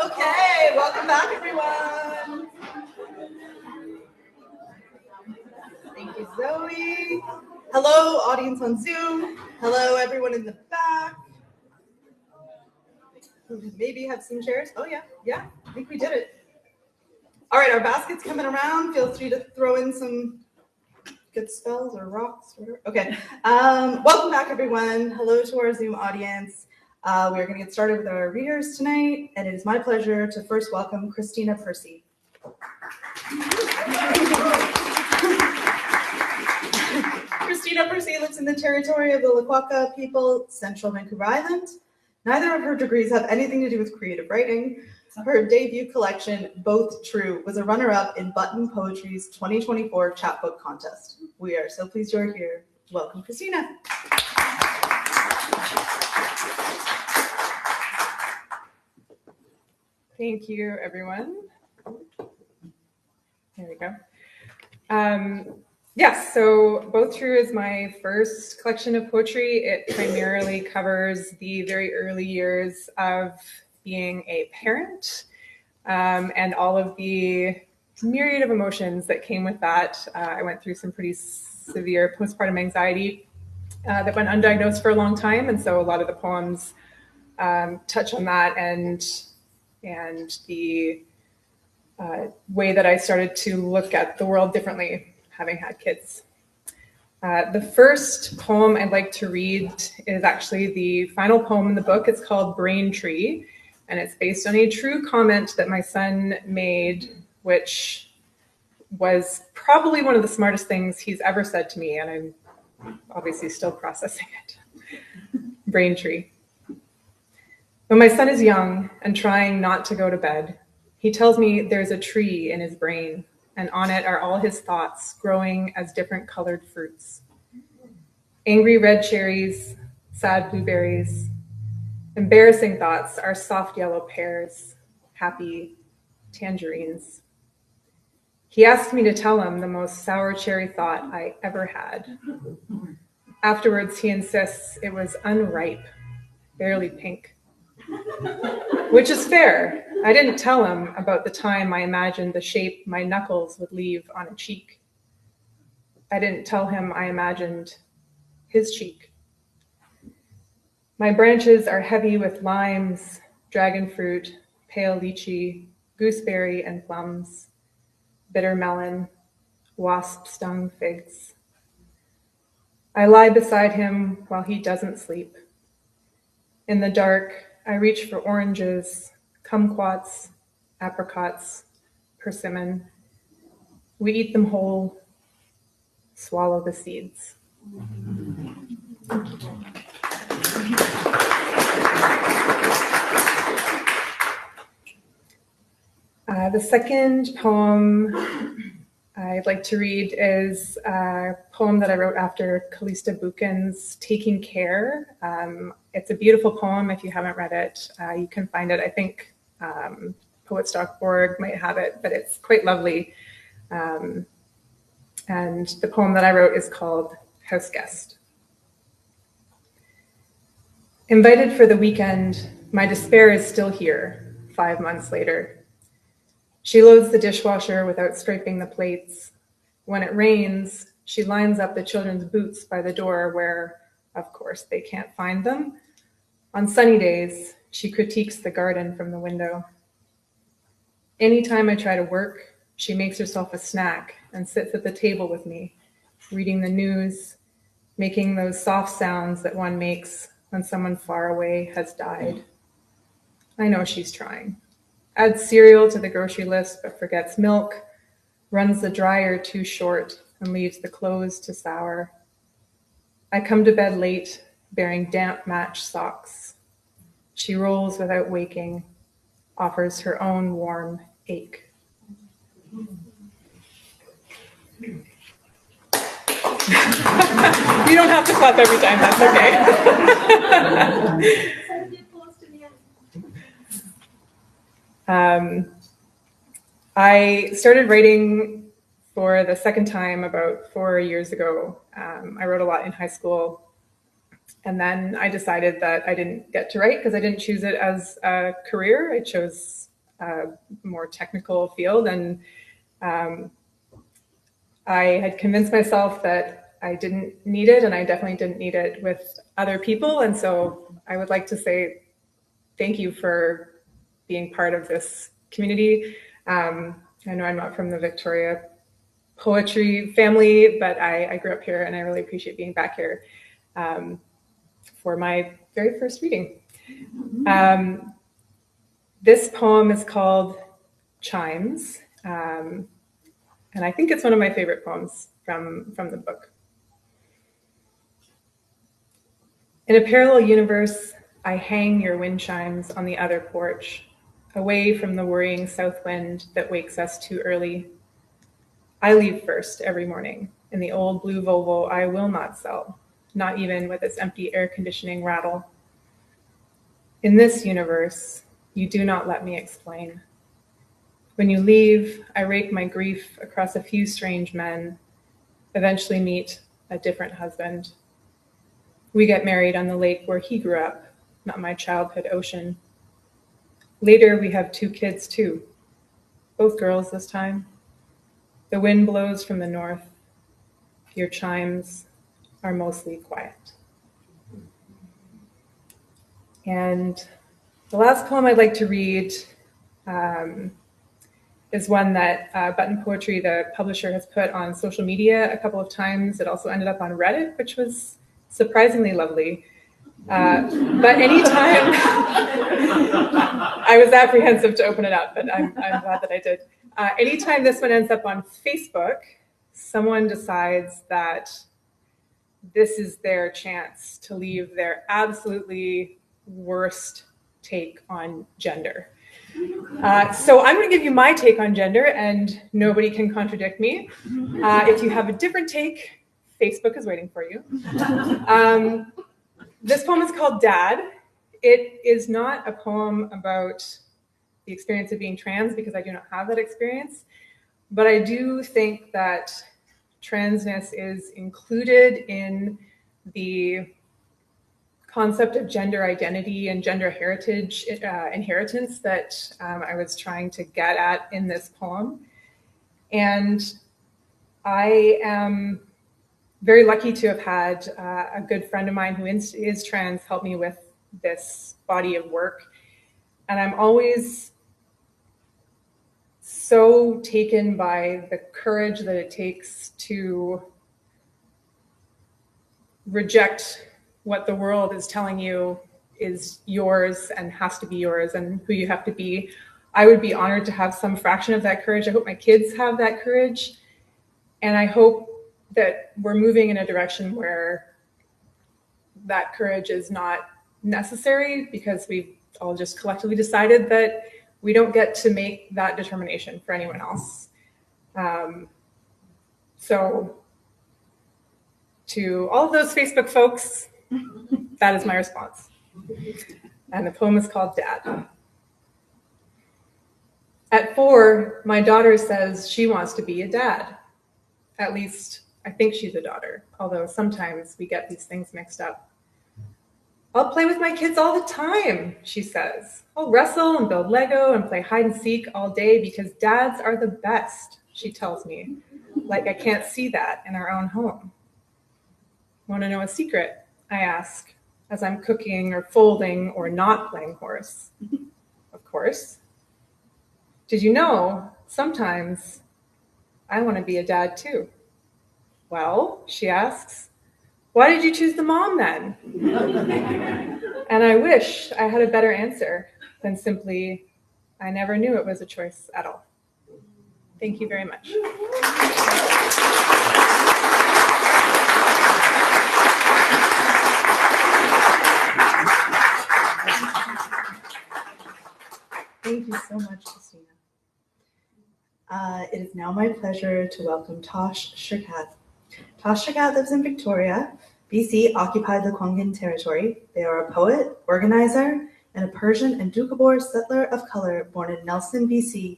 Okay, welcome back, everyone. Thank you, Zoe. Hello, audience on Zoom. Hello, everyone in the back. Maybe have some chairs. Oh, yeah, I think we did it. All right, our basket's coming around. Feel free to throw in some good spells or rocks, whatever. Okay, welcome back, everyone. Hello to our Zoom audience. We're going to get started with our readers tonight, and it is my pleasure to first welcome Kristina Percy. Kristina Percy lives in the territory of the Ligwiłda'xw people, central Vancouver Island. Neither of her degrees have anything to do with creative writing. Her debut collection, Both True, was a runner-up in Button Poetry's 2024 Chapbook Contest. We are so pleased you're here. Welcome, Kristina. Thank you, everyone. There we go. Yes, so Both True is my first collection of poetry. It primarily covers the very early years of being a parent and all of the myriad of emotions that came with that. I went through some pretty severe postpartum anxiety that went undiagnosed for a long time, and so a lot of the poems touch on that and the way that I started to look at the world differently, having had kids. The first poem I'd like to read is actually the final poem in the book. It's called Brain Tree, and it's based on a true comment that my son made, which was probably one of the smartest things he's ever said to me, and I'm obviously still processing it. Brain Tree. When my son is young and trying not to go to bed, he tells me there's a tree in his brain, and on it are all his thoughts growing as different colored fruits. Angry red cherries, sad blueberries. Embarrassing thoughts are soft yellow pears, happy tangerines. He asked me to tell him the most sour cherry thought I ever had. Afterwards, he insists it was unripe, barely pink. Which is fair. I didn't tell him about the time I imagined the shape my knuckles would leave on a cheek. I didn't tell him I imagined his cheek. My branches are heavy with limes, dragon fruit, pale lychee, gooseberry and plums, bitter melon, wasp-stung figs. I lie beside him while he doesn't sleep. In the dark, I reach for oranges, kumquats, apricots, persimmon. We eat them whole, swallow the seeds. The second poem I'd like to read is a poem that I wrote after Callista Buchan's Taking Care. It's a beautiful poem. If you haven't read it, you can find it. I think poets.org might have it, but it's quite lovely. And the poem that I wrote is called House Guest. Invited for the weekend, my despair is still here 5 months later. She loads the dishwasher without scraping the plates. When it rains, she lines up the children's boots by the door where, of course, they can't find them. On sunny days, she critiques the garden from the window. Anytime I try to work, she makes herself a snack and sits at the table with me, reading the news, making those soft sounds that one makes when someone far away has died. I know she's trying. Adds cereal to the grocery list but forgets milk, runs the dryer too short and leaves the clothes to sour. I come to bed late, bearing damp match socks. She rolls without waking, offers her own warm ache. You don't have to clap every time, that's okay. I started writing for the second time about 4 years ago. I wrote a lot in high school, And then I decided that I didn't get to write because I didn't choose it as a career. I chose a more technical field, and I had convinced myself that I didn't need it, and I definitely didn't need it with other people. And so I would like to say thank you for being part of this community. I know I'm not from the Victoria poetry family, but I grew up here, and I really appreciate being back here for my very first reading. This poem is called Chimes, and I think it's one of my favorite poems from the book. In a parallel universe, I hang your wind chimes on the other porch, away from the worrying south wind that wakes us too early. I leave first every morning in the old blue Volvo I will not sell, not even with its empty air conditioning rattle. In this universe, you do not let me explain. When you leave, I rake my grief across a few strange men, eventually meet a different husband. We get married on the lake where he grew up, not my childhood ocean. Later, we have 2 kids too, both girls this time. The wind blows from the north. Your chimes are mostly quiet. And the last poem I'd like to read is one that Button Poetry, the publisher, has put on social media a couple of times. It also ended up on Reddit, which was surprisingly lovely. But anytime, I was apprehensive to open it up, but I'm glad that I did. Anytime this one ends up on Facebook, someone decides that this is their chance to leave their absolutely worst take on gender. So I'm going to give you my take on gender, and nobody can contradict me. If you have a different take, Facebook is waiting for you. This poem is called Dad. It is not a poem about the experience of being trans, because I do not have that experience, but I do think that transness is included in the concept of gender identity and gender heritage inheritance that I was trying to get at in this poem. And I am very lucky to have had a good friend of mine who is trans help me with this body of work. And I'm always so taken by the courage that it takes to reject what the world is telling you is yours and has to be yours and who you have to be. I would be honored to have some fraction of that courage. I hope my kids have that courage. And I hope that we're moving in a direction where that courage is not necessary, because we've all just collectively decided that we don't get to make that determination for anyone else. So to all of those Facebook folks, that is my response. And the poem is called Dad. At 4, my daughter says she wants to be a dad. At least I think she's a daughter, although sometimes we get these things mixed up. I'll play with my kids all the time, she says. I'll wrestle and build Lego and play hide and seek all day because dads are the best, she tells me, like I can't see that in our own home. Want to know a secret? I ask, as I'm cooking or folding or not playing horse. Of course. Did you know sometimes I want to be a dad too? Well, she asks, why did you choose the mom then? And I wish I had a better answer than simply, I never knew it was a choice at all. Thank you very much. Thank you so much, Kristina. It is now my pleasure to welcome Tosh Sherkat. Tosh Sherkat lives in Victoria, BC, occupied the Kwangin territory. They are a poet, organizer, and a Persian and Doukhobor settler of color born in Nelson, BC,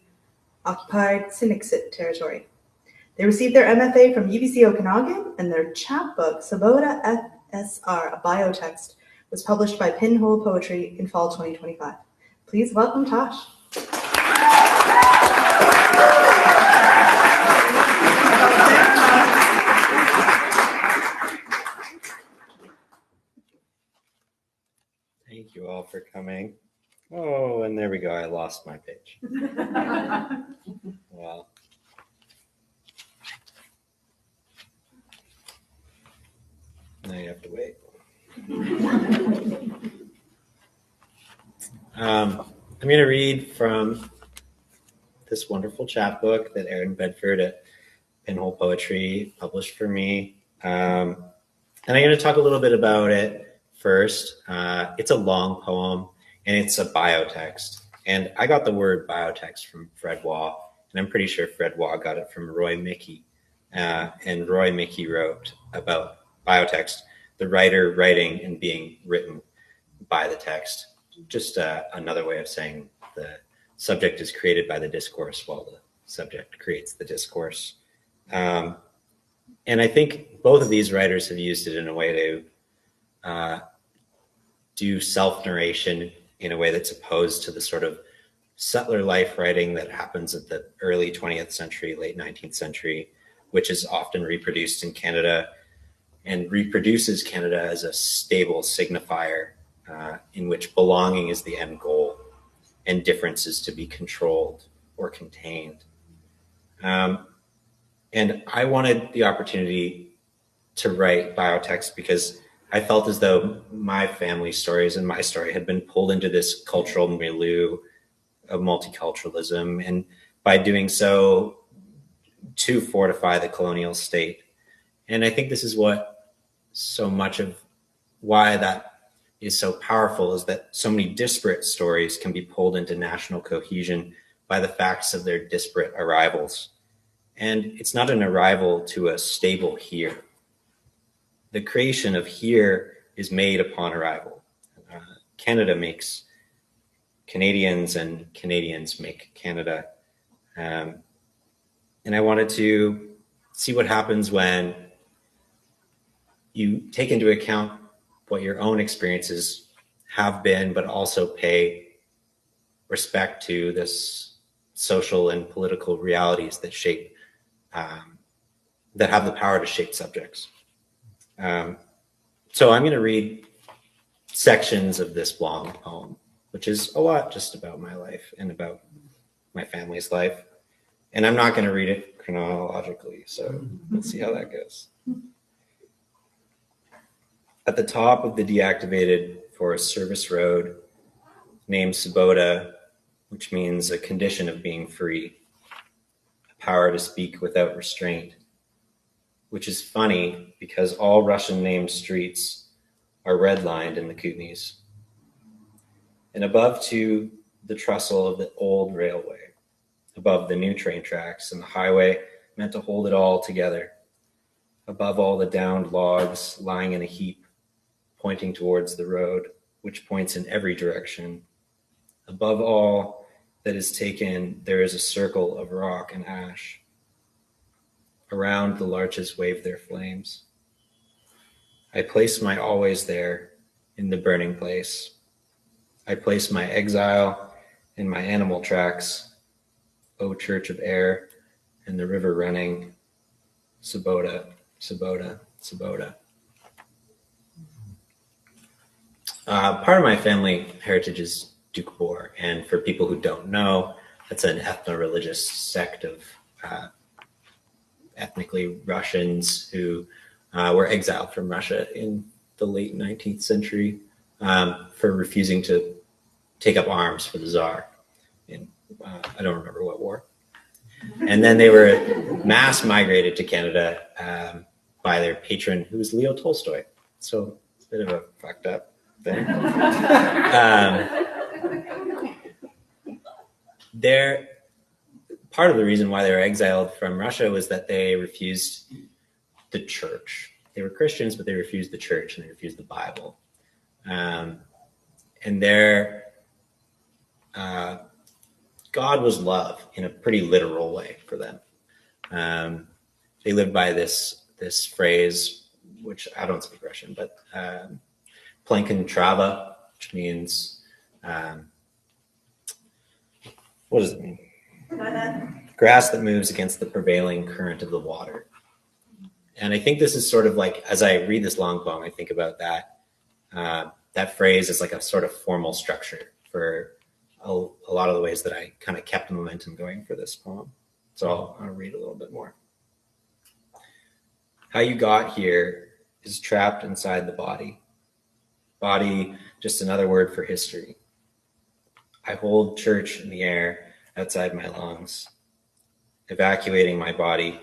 occupied Snuneymuxw territory. They received their MFA from UBC Okanagan and their chapbook, Sabota a biotext, was published by Pinhole Poetry in fall 2025. Please welcome Tosh. Thank you all for coming. Oh, and there we go. I lost my page. Well, now you have to wait. I'm going to read from this wonderful chapbook that Erin Bedford at Pinhole Poetry published for me. And I'm going to talk a little bit about it first. It's a long poem, and it's a biotext. And I got the word biotext from Fred Waugh, and I'm pretty sure Fred Waugh got it from Roy Mickey. And Roy Mickey wrote about biotext, the writer writing and being written by the text. Just another way of saying the subject is created by the discourse while the subject creates the discourse. And I think both of these writers have used it in a way to do self-narration in a way that's opposed to the sort of settler life writing that happens at the early 20th century, late 19th century, which is often reproduced in Canada and reproduces Canada as a stable signifier in which belonging is the end goal and difference is to be controlled or contained. And I wanted the opportunity to write biotext because I felt as though my family stories and my story had been pulled into this cultural milieu of multiculturalism, and by doing so, to fortify the colonial state. And I think this is what so much of why that is so powerful is that so many disparate stories can be pulled into national cohesion by the facts of their disparate arrivals. And it's not an arrival to a stable here. The creation of here is made upon arrival. Canada makes Canadians and Canadians make Canada. And I wanted to see what happens when you take into account what your own experiences have been, but also pay respect to this social and political realities that shape, that have the power to shape subjects. So I'm going to read sections of this long poem, which is a lot just about my life and about my family's life. And I'm not going to read it chronologically, so let's see how that goes. At the top of the deactivated Forest Service Road, named Sabota, which means a condition of being free, a power to speak without restraint, which is funny because all Russian named streets are redlined in the Kootenays. And above to the trestle of the old railway, above the new train tracks and the highway meant to hold it all together, above all the downed logs lying in a heap, pointing towards the road, which points in every direction. Above all that is taken, there is a circle of rock and ash. Around the larches wave their flames. I place my always there in the burning place. I place my exile in my animal tracks. O church of air and the river running. Sabota, Sabota, Sabota. Part of my family heritage is Doukhobor, and for people who don't know, that's an ethno-religious sect of ethnically Russians who were exiled from Russia in the late 19th century for refusing to take up arms for the Tsar in, I don't remember what war. And then they were mass migrated to Canada by their patron, who was Leo Tolstoy. So it's a bit of a fucked up thing. Part of the reason why they were exiled from Russia was that they refused the church. They were Christians, but they refused the church and they refused the Bible. And their God was love in a pretty literal way for them. They lived by this phrase, which I don't speak Russian, but plankin trava, which means, what does it mean? Grass that moves against the prevailing current of the water. And I think this is sort of like, as I read this long poem, I think about that. That phrase is like a sort of formal structure for a lot of the ways that I kind of kept the momentum going for this poem. So I'll read a little bit more. How you got here is trapped inside the body. Body, just another word for history. I hold church in the air outside my lungs. Evacuating my body,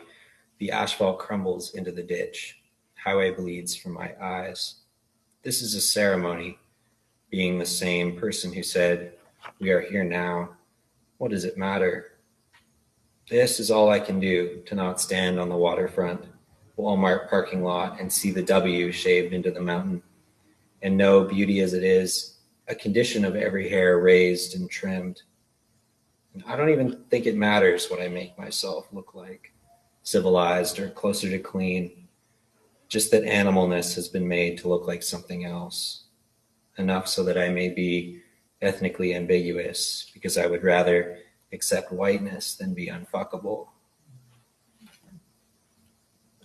the asphalt crumbles into the ditch. Highway bleeds from my eyes. This is a ceremony, being the same person who said, "We are here now. What does it matter?" This is all I can do to not stand on the waterfront, Walmart parking lot, and see the W shaved into the mountain, and know beauty as it is, a condition of every hair raised and trimmed. And I don't even think it matters what I make myself look like, civilized or closer to clean, just that animalness has been made to look like something else, enough so that I may be ethnically ambiguous, because I would rather accept whiteness than be unfuckable.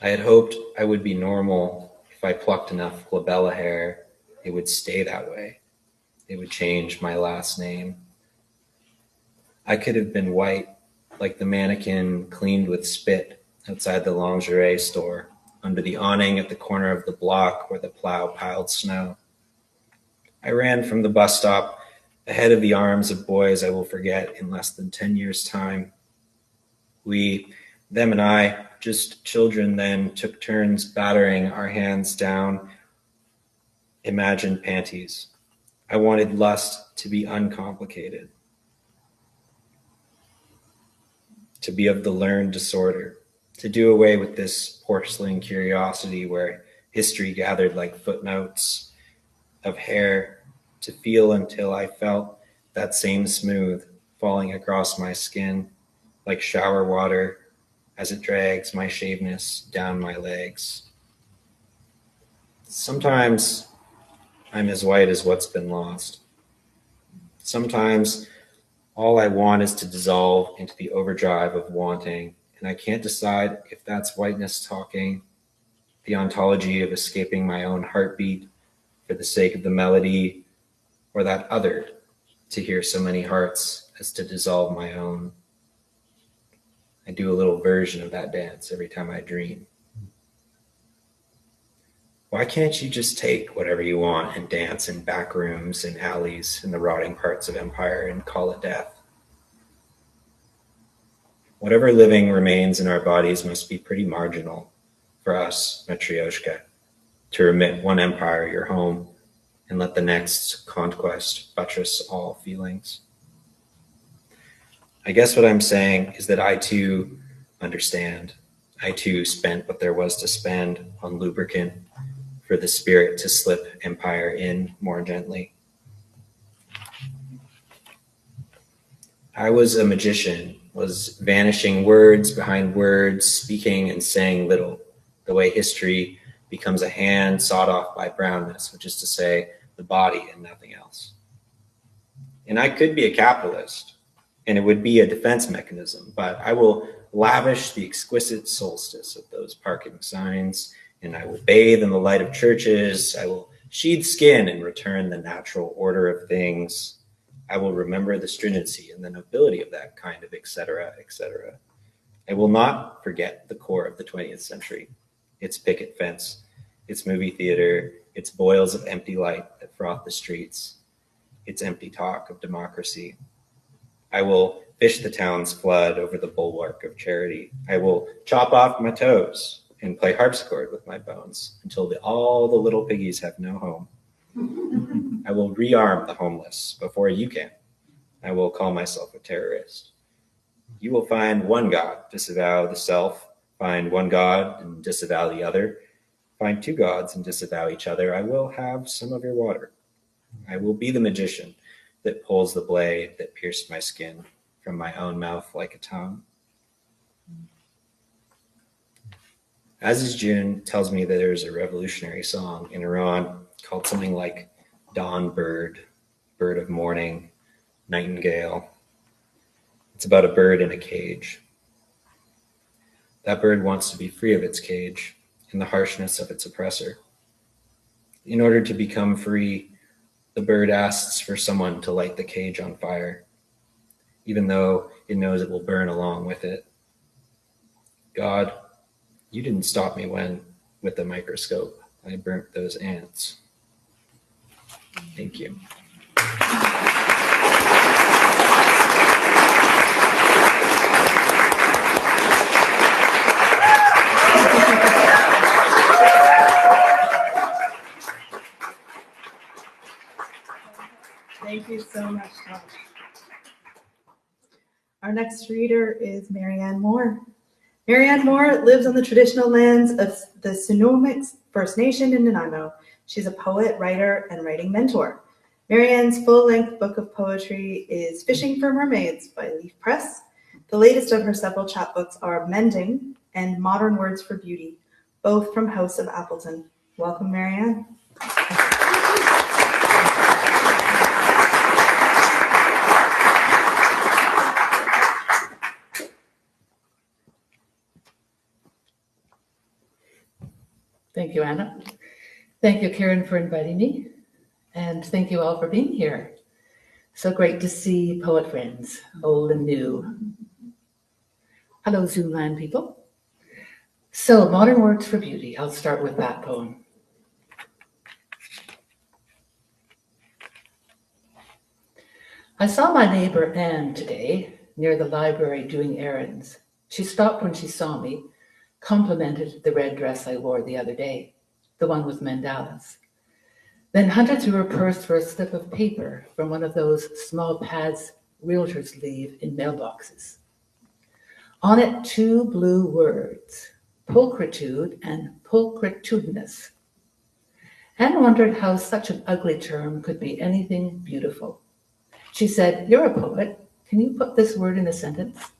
I had hoped I would be normal. If I plucked enough glabella hair, it would stay that way. It would change my last name. I could have been white, like the mannequin cleaned with spit outside the lingerie store, under the awning at the corner of the block where the plow piled snow. I ran from the bus stop, ahead of the arms of boys I will forget in less than 10 years' time. We, them and I, just children then, took turns battering our hands down imagined panties. I wanted lust to be uncomplicated, to be of the learned disorder, to do away with this porcelain curiosity where history gathered like footnotes of hair, to feel until I felt that same smooth falling across my skin like shower water as it drags my shaveness down my legs. Sometimes I'm as white as what's been lost. Sometimes all I want is to dissolve into the overdrive of wanting, and I can't decide if that's whiteness talking, the ontology of escaping my own heartbeat for the sake of the melody, or that other, to hear so many hearts as to dissolve my own. I do a little version of that dance every time I dream. Why can't you just take whatever you want and dance in back rooms and alleys in the rotting parts of empire and call it death? Whatever living remains in our bodies must be pretty marginal for us, Matryoshka, to remit one empire your home and let the next conquest buttress all feelings. I guess what I'm saying is that I too understand. I too spent what there was to spend on lubricant for the spirit to slip empire in more gently. I was a magician, was vanishing words behind words, speaking and saying little, the way history becomes a hand sawed off by brownness, which is to say, the body and nothing else. And I could be a capitalist, and it would be a defense mechanism, but I will lavish the exquisite solstice of those parking signs, and I will bathe in the light of churches. I will sheathe skin and return the natural order of things. I will remember the stringency and the nobility of that kind of etc., etc. I will not forget the core of the 20th century, its picket fence, its movie theater, its boils of empty light that froth the streets, its empty talk of democracy. I will fish the town's flood over the bulwark of charity. I will chop off my toes and play harpsichord with my bones until all the little piggies have no home. I will rearm the homeless before you can. I will call myself a terrorist. You will find one God, disavow the self, find one God and disavow the other, find two gods and disavow each other. I will have some of your water. I will be the magician that pulls the blade that pierced my skin from my own mouth like a tongue. As is June tells me that there's a revolutionary song in Iran called something like Dawn Bird, Bird of Morning, Nightingale. It's about a bird in a cage. That bird wants to be free of its cage and the harshness of its oppressor. In order to become free, the bird asks for someone to light the cage on fire, even though it knows it will burn along with it. God, you didn't stop me when, with the microscope, I burnt those ants. Thank you. Thank you so much, Tosh. Our next reader is Marianne Moore. Marianne Moore lives on the traditional lands of the Snuneymuxw First Nation in Nanaimo. She's a poet, writer, and writing mentor. Marianne's full-length book of poetry is Fishing for Mermaids by Leaf Press. The latest of her several chapbooks are Mending and Modern Words for Beauty, both from House of Appleton. Welcome, Marianne. Thank you, Anna. Thank you, Karen, for inviting me. And thank you all for being here. So great to see poet friends, old and new. Hello, Zooland people. So, Modern Words for Beauty. I'll start with that poem. I saw my neighbor Anne today near the library doing errands. She stopped when she saw me, complimented the red dress I wore the other day, the one with mandalas, then hunted through her purse for a slip of paper from one of those small pads realtors leave in mailboxes. On it, 2 blue words, pulchritude and pulchritudinous. Anne wondered how such an ugly term could be anything beautiful. She said, "You're a poet. Can you put this word in a sentence?"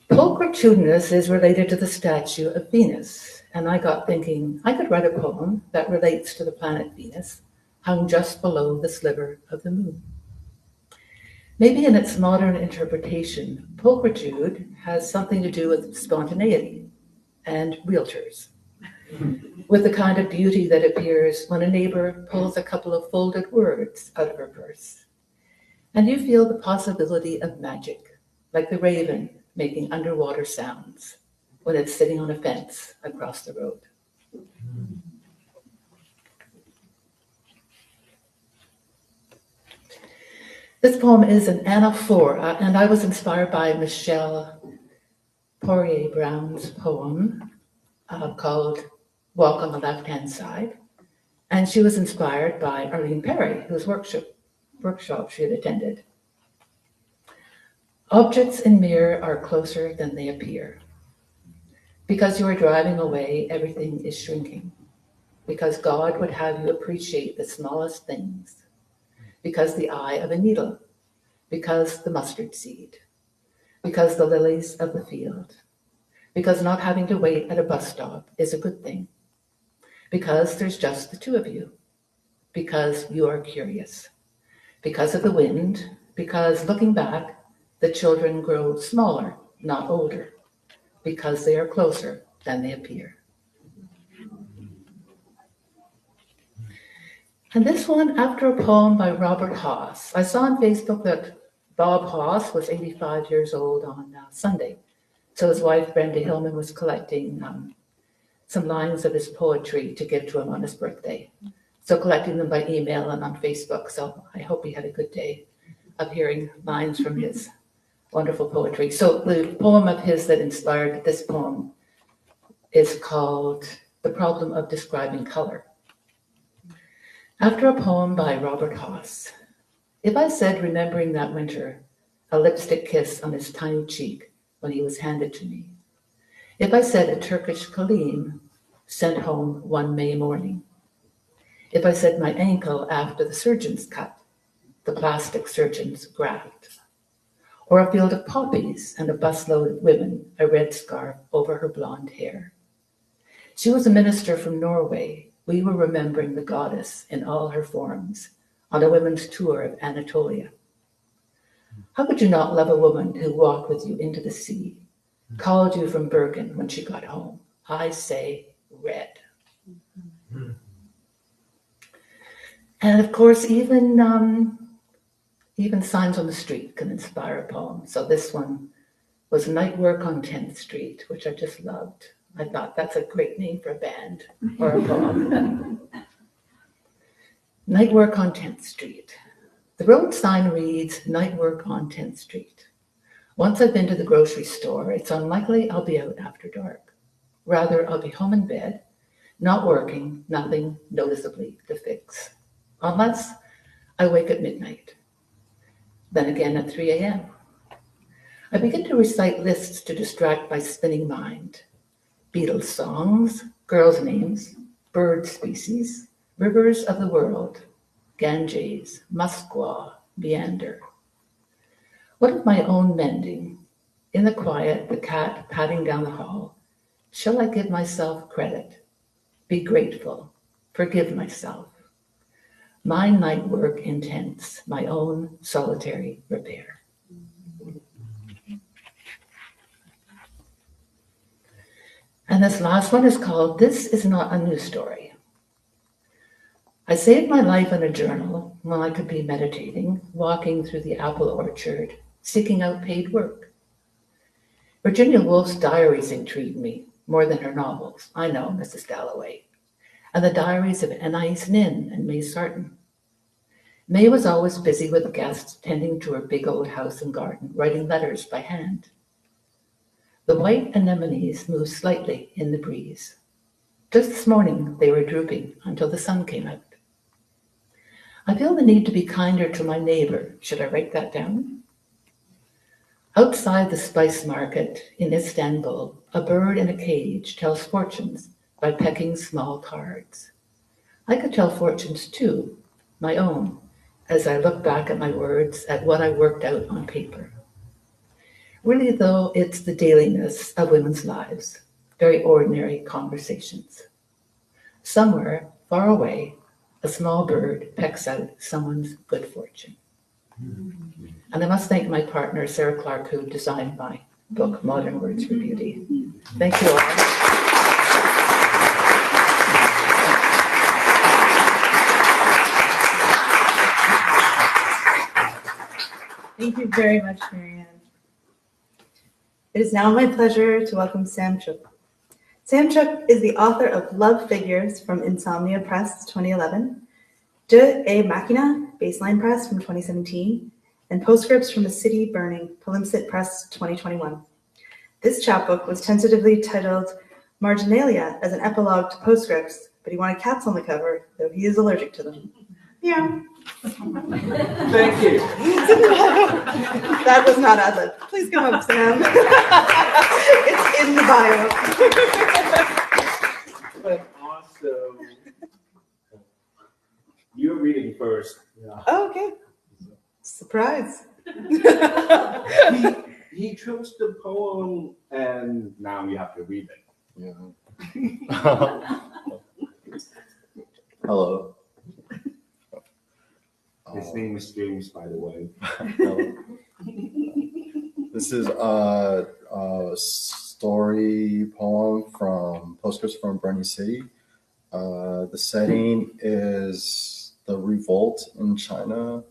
Pulchritudinous is related to the statue of Venus, and I got thinking I could write a poem that relates to the planet Venus, hung just below the sliver of the moon. Maybe in its modern interpretation, pulchritude has something to do with spontaneity and realtors, with the kind of beauty that appears when a neighbor pulls a couple of folded words out of her purse, and you feel the possibility of magic, like the raven making underwater sounds when it's sitting on a fence across the road. This poem is an anaphora, and I was inspired by Michelle Poirier-Brown's poem called Walk on the Left-Hand Side. And she was inspired by Arlene Perry, whose workshop she had attended. Objects in mirror are closer than they appear. Because you are driving away, everything is shrinking. Because God would have you appreciate the smallest things. Because the eye of a needle. Because the mustard seed. Because the lilies of the field. Because not having to wait at a bus stop is a good thing. Because there's just the 2 of you. Because you are curious. Because of the wind. Because looking back, the children grow smaller, not older, because they are closer than they appear. And this one after a poem by Robert Haas. I saw on Facebook that Bob Haas was 85 years old on Sunday. So his wife, Brenda Hillman, was collecting some lines of his poetry to give to him on his birthday. So collecting them by email and on Facebook. So I hope he had a good day of hearing lines from his wonderful poetry. So the poem of his that inspired this poem is called The Problem of Describing Color. After a poem by Robert Haas. If I said, remembering that winter, a lipstick kiss on his tiny cheek when he was handed to me. If I said a Turkish Kalim sent home one May morning. If I said my ankle after the surgeon's cut, the plastic surgeon's graft. Or a field of poppies and a busload of women, a red scarf over her blonde hair. She was a minister from Norway. We were remembering the goddess in all her forms on a women's tour of Anatolia. How could you not love a woman who walked with you into the sea, called you from Bergen when she got home? I say red. And of course, even signs on the street can inspire a poem. So this one was Night Work on 10th Street, which I just loved. I thought that's a great name for a band or a poem. Night Work on 10th Street. The road sign reads, Night Work on 10th Street. Once I've been to the grocery store, it's unlikely I'll be out after dark. Rather, I'll be home in bed, not working, nothing noticeably to fix. Unless I wake at midnight. Then again at 3 a.m. I begin to recite lists to distract my spinning mind. Beatles songs, girls' names, bird species, rivers of the world, Ganges, Muskwa, meander. What of my own mending? In the quiet, the cat padding down the hall. Shall I give myself credit? Be grateful. Forgive myself. My night work intense, my own solitary repair. And this last one is called This Is Not a New Story. I saved my life in a journal when I could be meditating, walking through the apple orchard, seeking out paid work. Virginia Woolf's diaries intrigued me more than her novels. I know, Mrs. Dalloway. And the diaries of Anais Nin and May Sarton. May was always busy with guests, tending to her big old house and garden, writing letters by hand. The white anemones moved slightly in the breeze. Just this morning, they were drooping until the sun came out. I feel the need to be kinder to my neighbor. Should I write that down? Outside the spice market in Istanbul, a bird in a cage tells fortunes by pecking small cards. I could tell fortunes too, my own, as I look back at my words, at what I worked out on paper. Really, though, it's the dailiness of women's lives, very ordinary conversations. Somewhere, far away, a small bird pecks out someone's good fortune. And I must thank my partner, Sarah Clark, who designed my book, Modern Words for Beauty. Thank you all. Thank you very much, Marianne. It is now my pleasure to welcome Sam Cheuk. Sam Cheuk is the author of Love Figures from Insomnia Press 2011, De e Machina, Baseline Press from 2017, and Postscripts from a City Burning, Palimpsest Press 2021. This chapbook was tentatively titled Marginalia as an epilogue to Postscripts, but he wanted cats on the cover, though he is allergic to them. Yeah. Thank you. That was not ad-lib. Please come up, Sam. It's in the bio. Awesome. You're reading first. Yeah. Oh, okay. Surprise. He chose the poem, and now you have to read it. Yeah. Hello. His name is James, by the way. This is a story poem from Postscripts from Bernie City. The setting is the revolt in China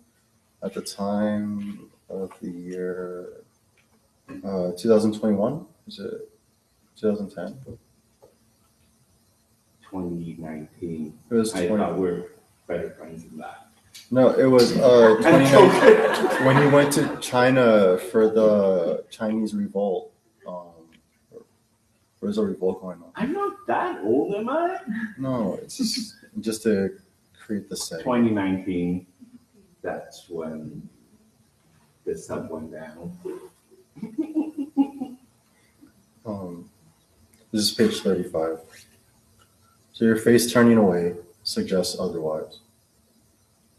at the time of the year 2021. Is it 2010? 2019. It was I thought we're better friends than that. No, it was 2019 when he went to China for the Chinese revolt. There's a revolt going on. I'm not that old, am I? No, it's just to create the setting. 2019. That's when the sub went down. This is page 35. So your face turning away suggests otherwise.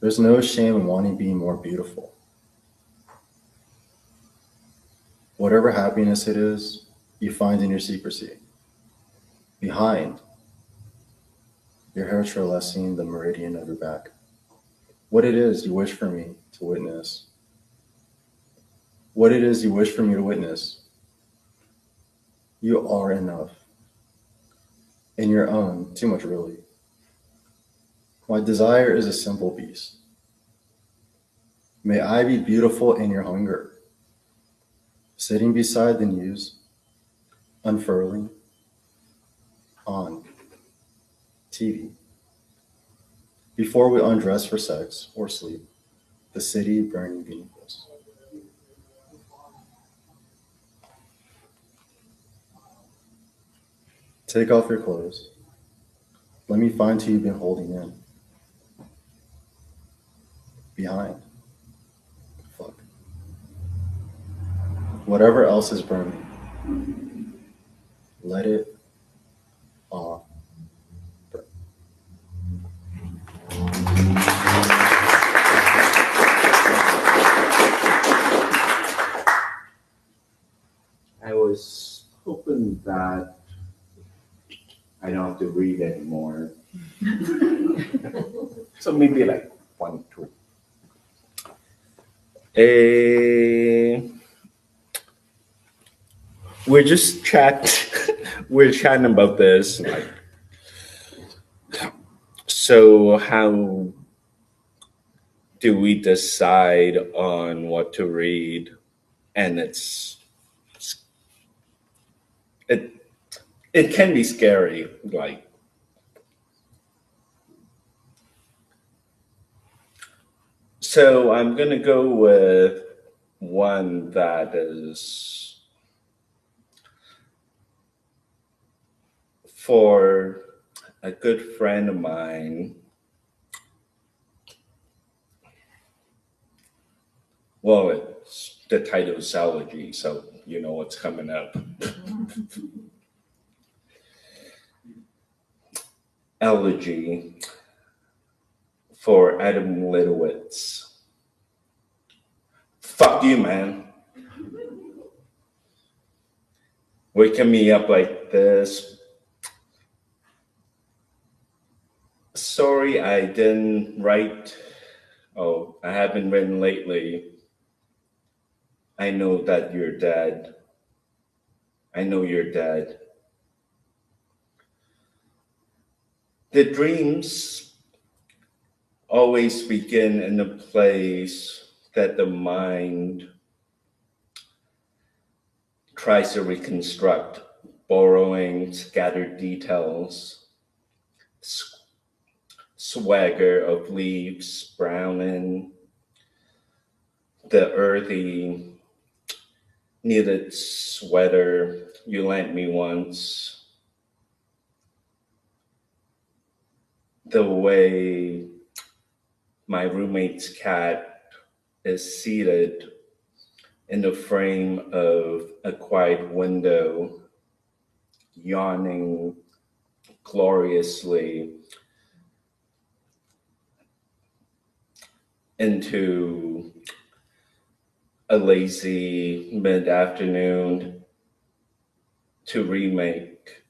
There's no shame in wanting to be more beautiful. Whatever happiness it is, you find in your secrecy. Behind your hair trellising the meridian of your back. What it is you wish for me to witness. What it is you wish for me to witness. You are enough. In your own, too much really. My desire is a simple beast. May I be beautiful in your hunger. Sitting beside the news, unfurling, on TV. Before we undress for sex or sleep, the city burning beneath us. Take off your clothes. Let me find who you've been holding in. Behind. Fuck. Whatever else is burning, let it all burn. I was hoping that I don't have to read anymore. So maybe like 1, 2. We're just we're chatting about this. Like, so how do we decide on what to read? And it can be scary, like. So I'm gonna go with one that is for a good friend of mine. Well, the title is Allergy, so you know what's coming up. Elegy for Adam Ligwiłda'xw. Fuck you, man. Waking me up like this. Sorry, I didn't write. Oh, I haven't written lately. I know that you're dead. I know you're dead. The dreams always begin in a place that the mind tries to reconstruct, borrowing scattered details, swagger of leaves browning, the earthy knitted sweater you lent me once, the way my roommate's cat is seated in the frame of a quiet window, yawning gloriously into a lazy mid-afternoon to remake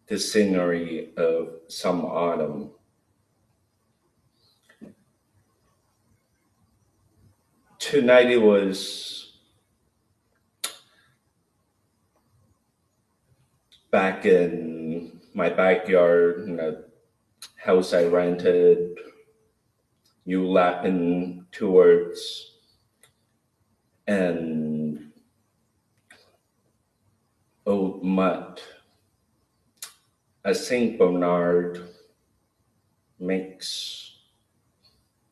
the scenery of some autumn. Tonight it was back in my backyard in a house I rented, you lapping towards an old mutt, a Saint Bernard mix,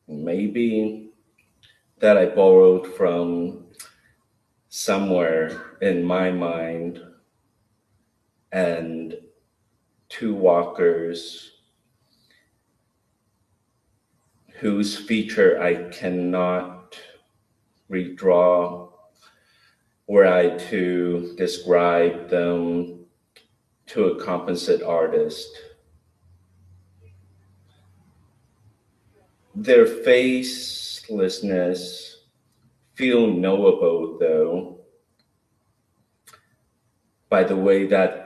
maybe, that I borrowed from somewhere in my mind, and 2 walkers whose feature I cannot redraw were I to describe them to a composite artist. Their facelessness feel knowable, though, by the way that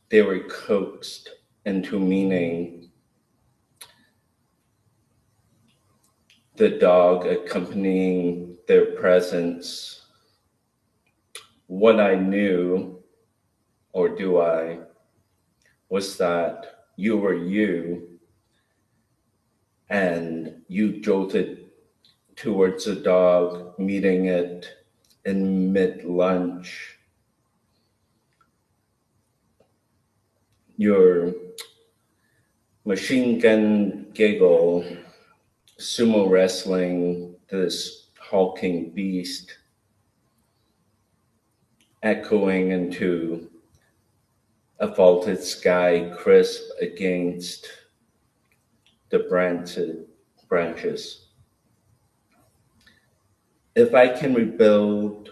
they were coaxed into meaning the dog accompanying their presence, what I knew, or do I, was that you were you, and you jolted towards the dog, meeting it in mid-lunge. Your machine gun giggle, sumo wrestling this hulking beast, echoing into a vaulted sky crisp against the branches. If I can rebuild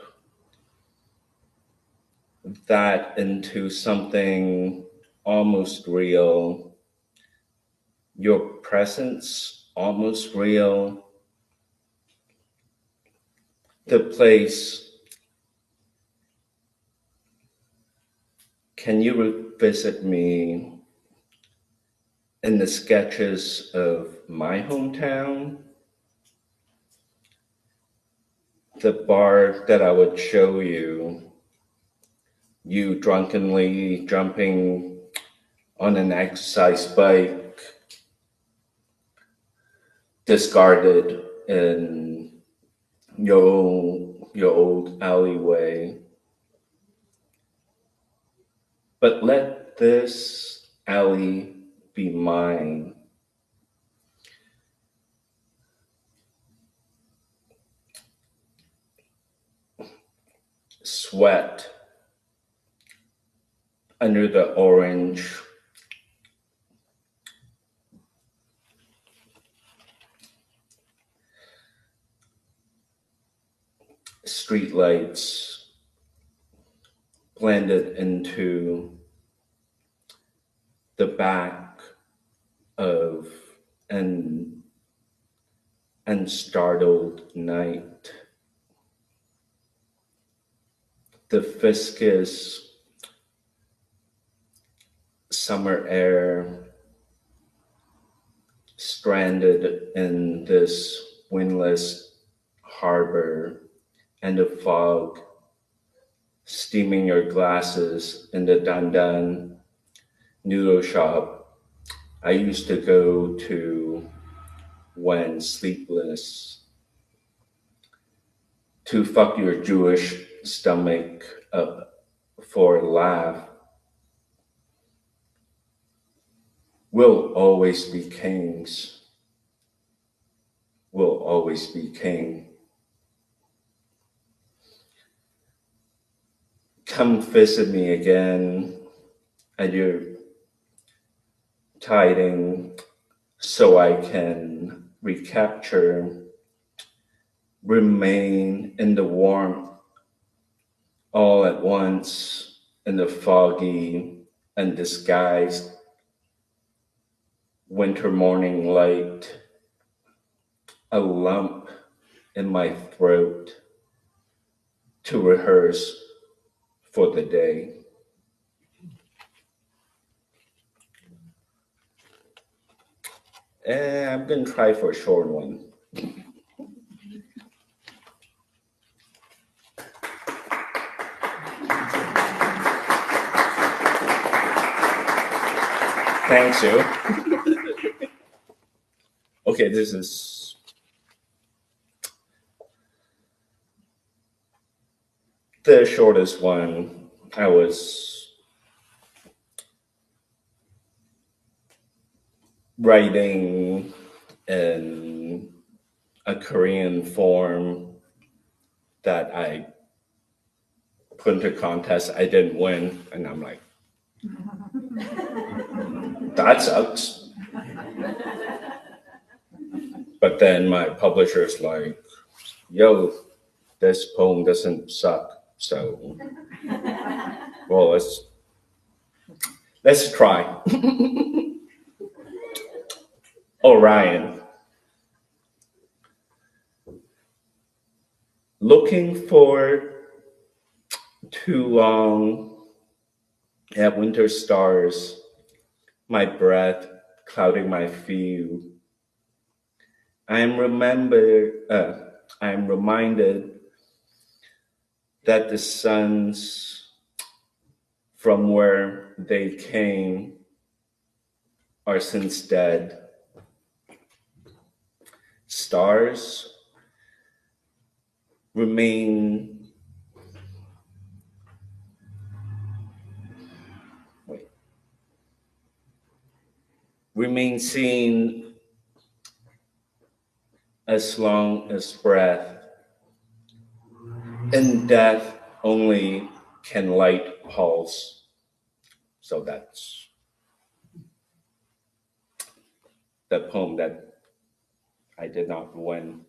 that into something almost real, your presence almost real, the place, can you revisit me in the sketches of my hometown? The bar that I would show you, you drunkenly jumping on an exercise bike, discarded in your old alleyway. But let this alley be mine. Sweat under the orange streetlights blended into the back of an unstartled night. The viscous summer air stranded in this windless harbor, and the fog steaming your glasses in the dandan noodle shop I used to go to when sleepless, to fuck your Jewish stomach up for a laugh. We'll always be kings. We'll always be king. Come visit me again at your tiding so I can recapture, remain in the warmth all at once in the foggy and disguised winter morning light, a lump in my throat to rehearse for the day. I'm gonna try for a short one. Thanks, you. Okay, this is the shortest one. I was writing in a Korean form that I put into contest. I didn't win, and I'm like, that sucks. But then my publisher's like, yo, this poem doesn't suck. So, well, let's try. Orion. Looking for too long at winter stars, my breath clouding my view, I'm reminded that the suns from where they came are since dead. Stars remain seen as long as breath, and death only can light pulse. So that's the poem that I did not win.